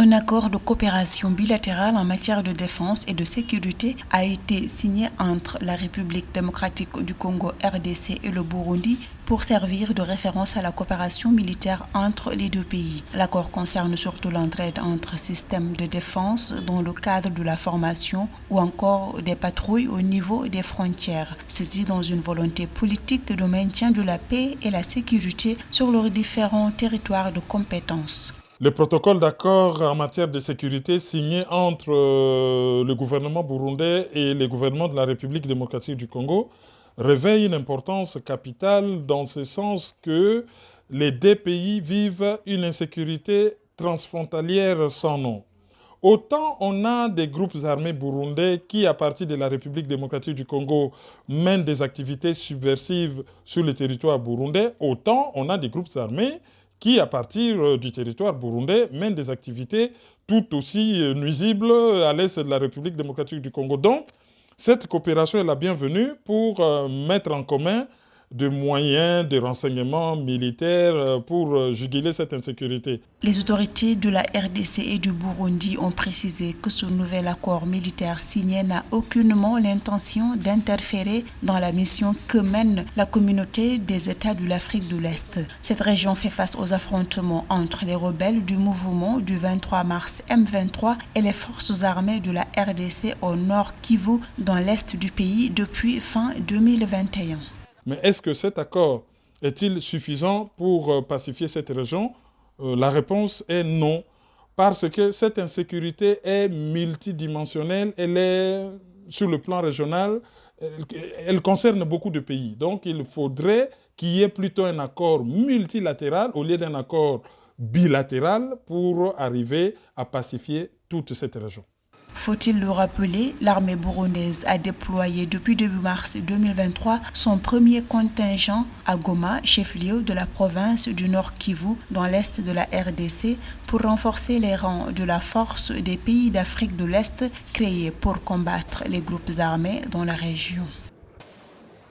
Un accord de coopération bilatérale en matière de défense et de sécurité a été signé entre la République démocratique du Congo (RDC) et le Burundi pour servir de référence à la coopération militaire entre les deux pays. L'accord concerne surtout l'entraide entre systèmes de défense dans le cadre de la formation ou encore des patrouilles au niveau des frontières, ceci dans une volonté politique de maintien de la paix et la sécurité sur leurs différents territoires de compétence. Le protocole d'accord en matière de sécurité signé entre le gouvernement burundais et le gouvernement de la République démocratique du Congo revêt une importance capitale dans ce sens que les deux pays vivent une insécurité transfrontalière sans nom. Autant on a des groupes armés burundais qui, à partir de la République démocratique du Congo, mènent des activités subversives sur le territoire burundais, autant on a des groupes armés qui, à partir du territoire burundais, mènent des activités tout aussi nuisibles à l'est de la République démocratique du Congo. Donc, cette coopération est la bienvenue pour mettre en commun de moyens de renseignement militaire pour juguler cette insécurité. Les autorités de la RDC et du Burundi ont précisé que ce nouvel accord militaire signé n'a aucunement l'intention d'interférer dans la mission que mène la communauté des États de l'Afrique de l'Est. Cette région fait face aux affrontements entre les rebelles du mouvement du 23 mars M23 et les forces armées de la RDC au nord Kivu dans l'est du pays depuis fin 2021. Mais est-ce que cet accord est-il suffisant pour pacifier cette région ? La réponse est non, parce que cette insécurité est multidimensionnelle, elle est sur le plan régional, elle concerne beaucoup de pays. Donc il faudrait qu'il y ait plutôt un accord multilatéral au lieu d'un accord bilatéral pour arriver à pacifier toute cette région. Faut-il le rappeler, l'armée burundaise a déployé depuis début mars 2023 son premier contingent à Goma, chef-lieu de la province du Nord Kivu, dans l'est de la RDC, pour renforcer les rangs de la force des pays d'Afrique de l'Est créée pour combattre les groupes armés dans la région.